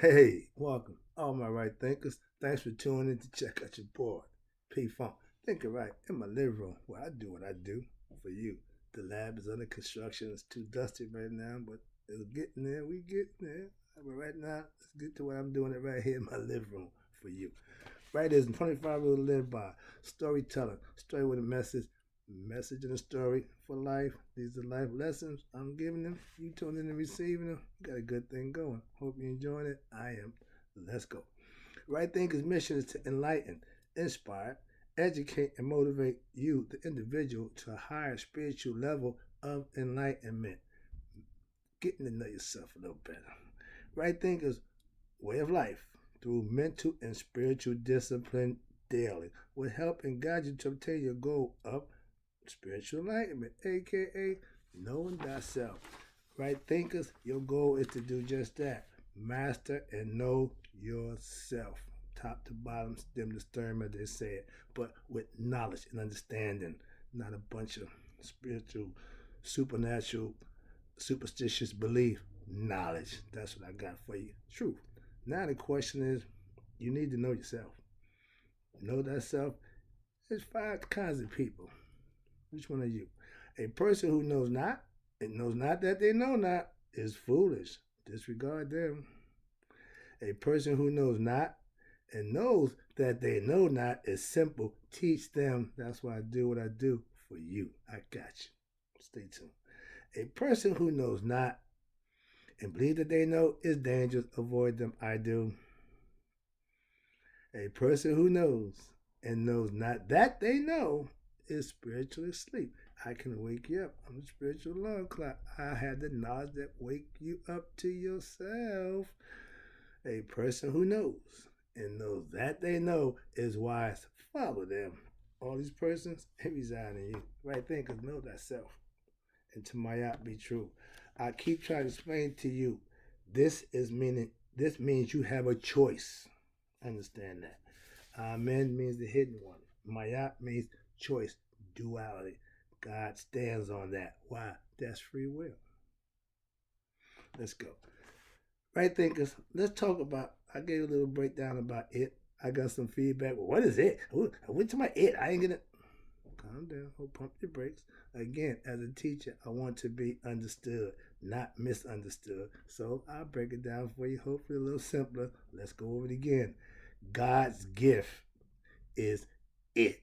Hey, welcome, all my right thinkers. Thanks for tuning in to check out your board, P Funk. Thinking right in my living room where I do what I do for you. The lab is under construction. It's too dusty right now, but it's getting there. We getting there. But right now, let's get to what I'm doing it right here in my living room for you. Right is 25 rules to live by. Storytelling. Story with a message. Message and a story for life. These are life lessons I'm giving them. You tune in and receiving them. Got a good thing going. Hope you're enjoying it. I am. Let's go. Right Thinker's mission is to enlighten, inspire, educate, and motivate you, the individual, to a higher spiritual level of enlightenment. Getting to know yourself a little better. Right Thinker's way of life through mental and spiritual discipline daily will help and guide you to obtain your goal of spiritual enlightenment, aka knowing thyself. Right thinkers, your goal is to do just that. Master and know yourself. Top to bottom, stem to stern, as they said, but with knowledge and understanding, not a bunch of spiritual, supernatural, superstitious belief. Knowledge. That's what I got for you. Truth. Now the question is, you need to know yourself. Know thyself. There's five kinds of people. Which one are you? A person who knows not and knows not that they know not is foolish. Disregard them. A person who knows not and knows that they know not is simple. Teach them. That's why I do what I do for you. I got you. Stay tuned. A person who knows not and believe that they know is dangerous. Avoid them. I do. A person who knows and knows not that they know is spiritually asleep. I can wake you up. I'm a spiritual alarm clock. I have the knowledge that wake you up to yourself. A person who knows and knows that they know is wise. Follow them. All these persons, they reside in you. Right thinkers know thyself. And to my out be true. I keep trying to explain to you. This means you have a choice. Understand that. Amen means the hidden one. Mayat means choice, duality. God stands on that. Why? That's free will. Let's go. Right thinkers, let's talk about, I gave a little breakdown about it. I got some feedback. Well, what is it? I went to my it. I ain't gonna calm down. Pump your brakes. Again, as a teacher, I want to be understood, not misunderstood. So I'll break it down for you, hopefully a little simpler. Let's go over it again. God's gift is it.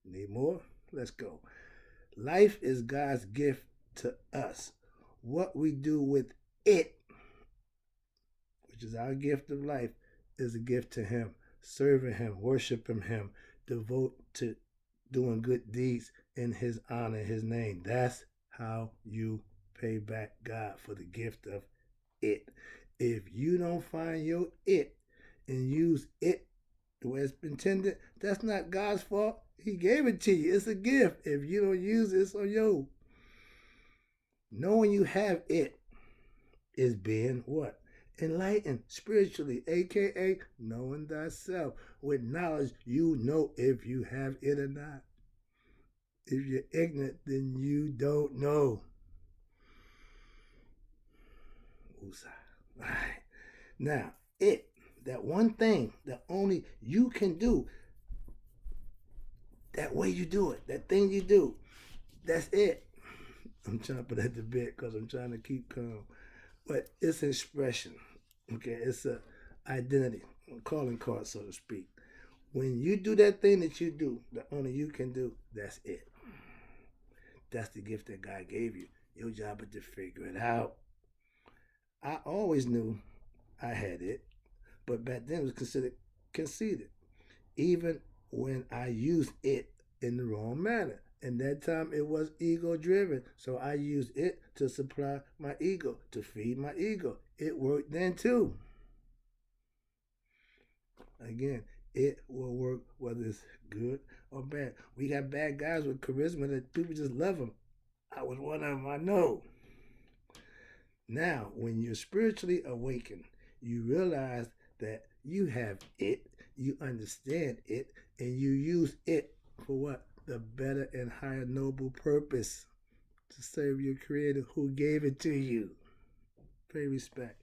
Need more? Let's go. Life is God's gift to us. What we do with it, which is our gift of life, is a gift to Him. Serving Him, worshiping Him, devote to doing good deeds in His honor, His name. That's how you pay back God for the gift of it. If you don't find your it and use it the way it's intended, that's not God's fault. He gave it to you. It's a gift. If you don't use it, it's on you. Knowing you have it is being what? Enlightened spiritually, aka knowing thyself. With knowledge, you know if you have it or not. If you're ignorant, then you don't know. Woosah. All right. Now, that one thing that only you can do, that way you do it, that thing you do, that's it. I'm chomping at the bit because I'm trying to keep calm. But it's an expression. Okay, it's a identity, a calling card, so to speak. When you do that thing that you do, that only you can do, that's it. That's the gift that God gave you. Your job is to figure it out. I always knew I had it, but back then it was considered conceited, even when I used it in the wrong manner. And that time it was ego driven. So I used it to supply my ego, to feed my ego. It worked then too. Again, it will work whether it's good or bad. We got bad guys with charisma that people just love them. I was one of them, I know. Now, when you're spiritually awakened, you realize that you have it, you understand it, and you use it for what? The better and higher noble purpose to serve your creator who gave it to you. Pay respect.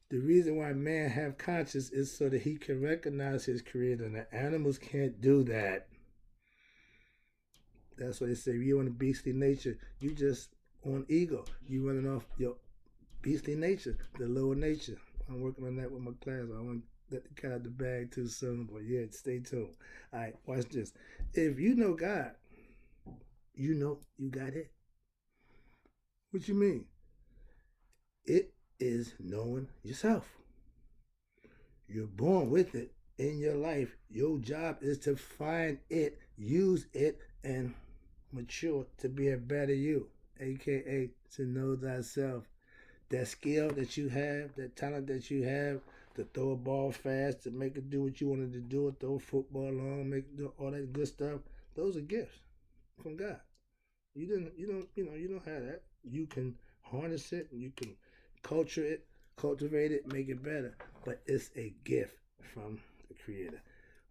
The reason why man have conscience is so that he can recognize his creator. And the animals can't do that. That's why they say you on a beastly nature, you just on ego. You running off your beastly nature, the lower nature. I'm working on that with my class. I want to let the cat out of the bag too soon, but yeah, stay tuned. All right, watch this. If you know God, you know you got it. What you mean? It is knowing yourself. You're born with it in your life. Your job is to find it, use it, and mature to be a better you, aka to know thyself. That skill that you have, that talent that you have, to throw a ball fast, to make it do what you wanted to do, throw a football long, make it do all that good stuff. Those are gifts from God. You don't have that. You can harness it, you can culture it, cultivate it, make it better. But it's a gift from the Creator.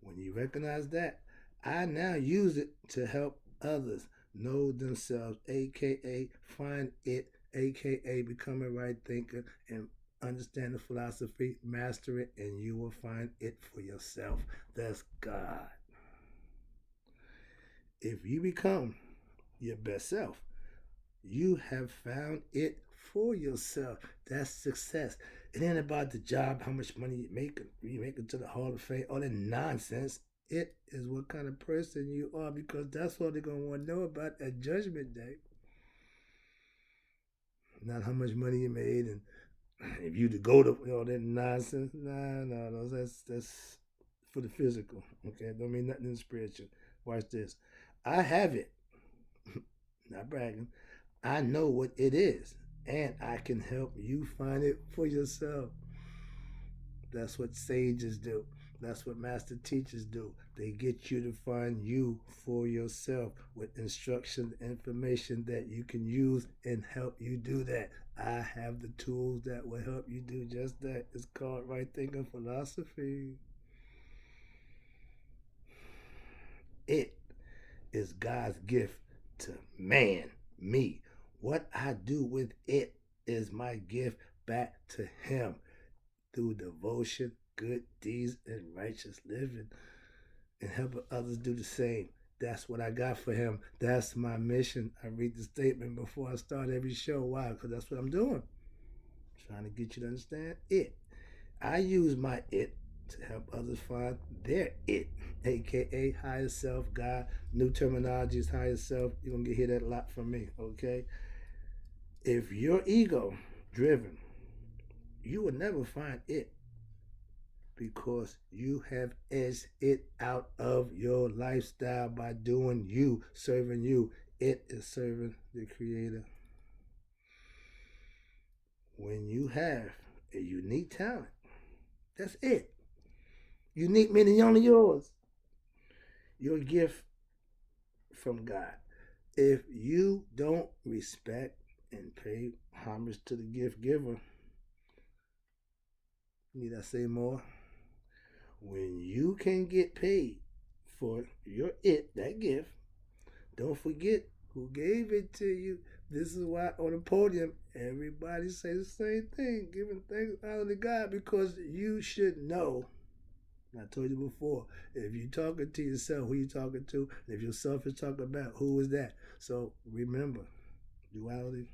When you recognize that, I now use it to help others know themselves, aka find it, aka become a right thinker and understand the philosophy, master it, and you will find it for yourself. That's God. If you become your best self, you have found it for yourself. That's success. It ain't about the job, how much money you make it to the Hall of Fame, all that nonsense. It is what kind of person you are, because that's what they're gonna want to know about at Judgment Day. Not how much money you made and if you to go to all that nonsense. Nah, no, that's for the physical. Okay, don't mean nothing in the spiritual. Watch this. I have it. Not bragging. I know what it is, and I can help you find it for yourself. That's what sages do. That's what master teachers do. They get you to find you for yourself with instruction, information that you can use and help you do that. I have the tools that will help you do just that. It's called right thinking philosophy. It is God's gift to man, me. What I do with it is my gift back to him through devotion, good deeds, and righteous living, and helping others do the same. That's what I got for him. That's my mission. I read the statement before I start every show. Why? Because that's what I'm doing. Trying to get you to understand it. I use my it to help others find their it, aka higher self, God. New terminology is higher self. You're gonna hear that a lot from me, okay? If you're ego driven, you will never find it because you have edged it out of your lifestyle by doing you, serving you. It is serving the Creator. When you have a unique talent, that's it. Unique meaning only yours. Your gift from God. If you don't respect and pay homage to the gift giver, need I say more? When you can get paid for your that gift, don't forget who gave it to you. This is why on the podium everybody say the same thing, giving thanks out to God, because you should know. I told you before, if you're talking to yourself, who you talking to? And if yourself is talking about, who is that? So remember, duality.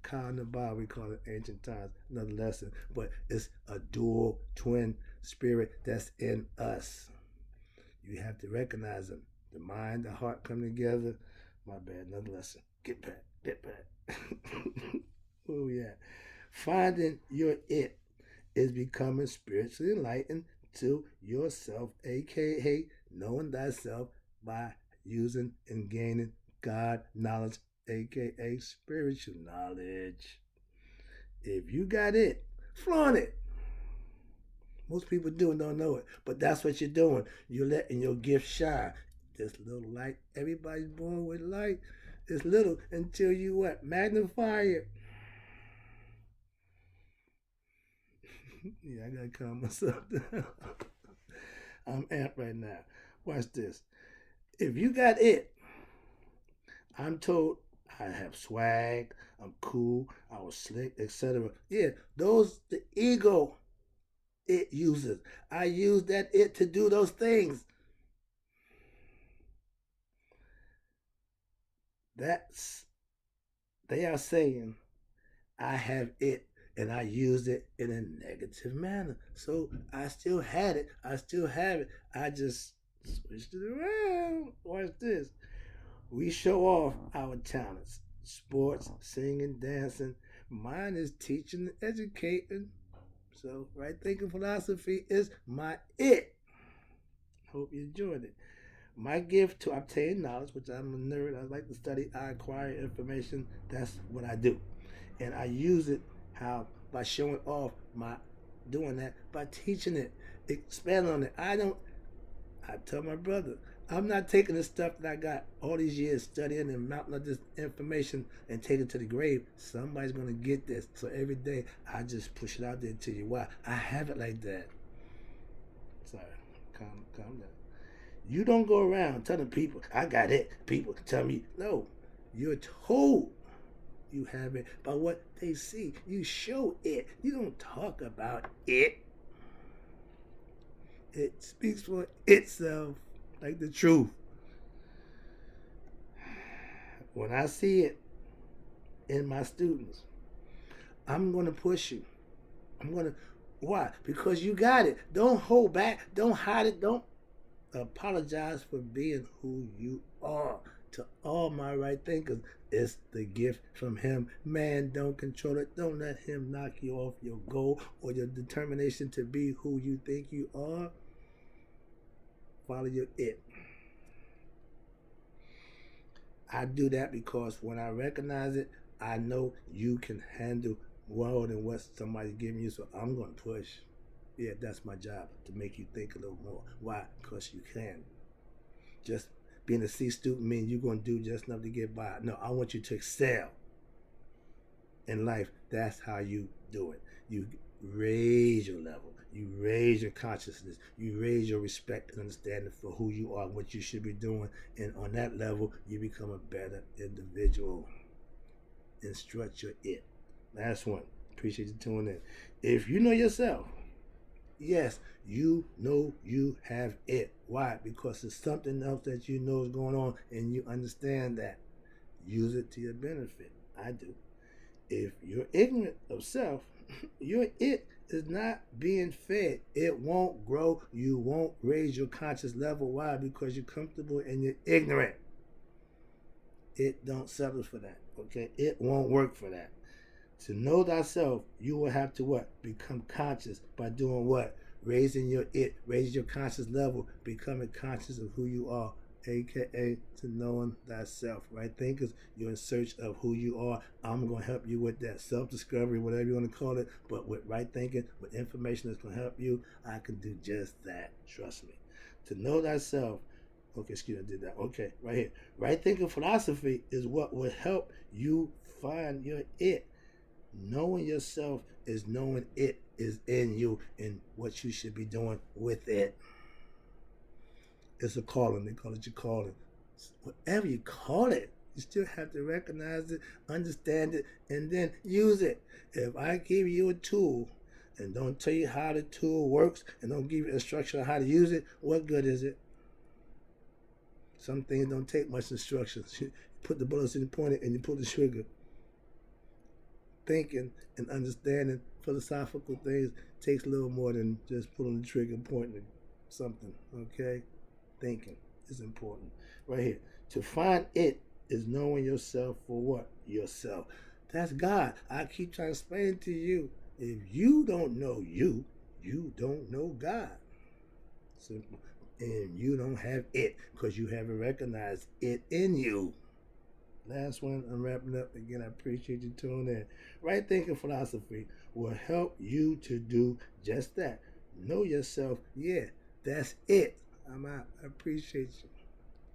Ka and the Ba, we call it ancient times, another lesson. But it's a dual twin spirit that's in us. You have to recognize them. The mind, the heart come together. My bad, another lesson. Get back. Where we at? Finding your it is becoming spiritually enlightened to yourself, aka knowing thyself by using and gaining God knowledge, aka spiritual knowledge. If you got it, flaunt it. Most people do and don't know it, but that's what you're doing. You're letting your gift shine. This little light, everybody's born with light. It's little until you what? Magnify it. Yeah, I gotta calm myself down. I'm amped right now. Watch this. If you got it, I'm told I have swag, I'm cool, I was slick, etc. Yeah, those the ego it uses. I use that it to do those things. That's they are saying I have it and I used it in a negative manner. So I still had it. I still have it. I just switched it around. Watch this. We show off our talents. Sports, singing, dancing. Mine is teaching and educating. So right thinking philosophy is my it. Hope you enjoyed it. My gift to obtain knowledge, which I'm a nerd, I like to study, I acquire information. That's what I do. And I use it how by showing off my doing that by teaching it, expand on it. I tell my brother, I'm not taking the stuff that I got all these years studying and mounting up this information and taking it to the grave. Somebody's gonna get this. So every day I just push it out there to you. Why? I have it like that. Sorry. Calm down. You don't go around telling people, I got it. People tell me, no. You're told you have it by what they see. You show it. You don't talk about it. It speaks for itself, like the truth. When I see it in my students, I'm going to push you. I'm going to. Why? Because you got it. Don't hold back. Don't hide it. Don't apologize for being who you are. To all my right thinkers, it's the gift from him. Man, don't control it. Don't let him knock you off your goal or your determination to be who you think you are. Follow your it. I do that because when I recognize it, I know you can handle more than what somebody's giving you. So I'm going to push. Yeah, that's my job, to make you think a little more. Why? Because you can. Just being a C student means you're going to do just enough to get by. No, I want you to excel in life. That's how you do it. You raise your level. You raise your consciousness. You raise your respect and understanding for who you are, what you should be doing. And on that level, you become a better individual. Instruct your it. Last one. Appreciate you tuning in. If you know yourself, yes, you know you have it. Why? Because it's something else that you know is going on and you understand that. Use it to your benefit. I do. If you're ignorant of self, your it is not being fed. It won't grow. You won't raise your conscious level. Why? Because you're comfortable and you're ignorant. It don't settle for that. Okay? It won't work for that. To know thyself, you will have to what? Become conscious by doing what? Raising your it, raising your conscious level, becoming conscious of who you are, aka to knowing thyself. Right thinkers, you're in search of who you are. I'm gonna help you with that self-discovery, whatever you want to call it. But with right thinking, with information that's gonna help you, I can do just that. Trust me. To know thyself. Okay, excuse me, I did that. Okay, right here. Right thinking philosophy is what will help you find your it. Knowing yourself is knowing it is in you and what you should be doing with it. It's a calling. They call it your calling. Whatever you call it, you still have to recognize it, understand it, and then use it. If I give you a tool and don't tell you how the tool works and don't give you instruction on how to use it, what good is it? Some things don't take much instructions. You put the bullets in the pointer and you pull the trigger. Thinking and understanding philosophical things takes a little more than just pulling the trigger and pointing at something. Okay? Thinking is important. Right here. To find it is knowing yourself for what? Yourself. That's God. I keep trying to explain to you. If you don't know you, you don't know God. Simple. And you don't have it because you haven't recognized it in you. Last one, I'm wrapping up. Again, I appreciate you tuning in. Right thinking philosophy will help you to do just that. Know yourself. Yeah, that's it. I'm out. I appreciate you.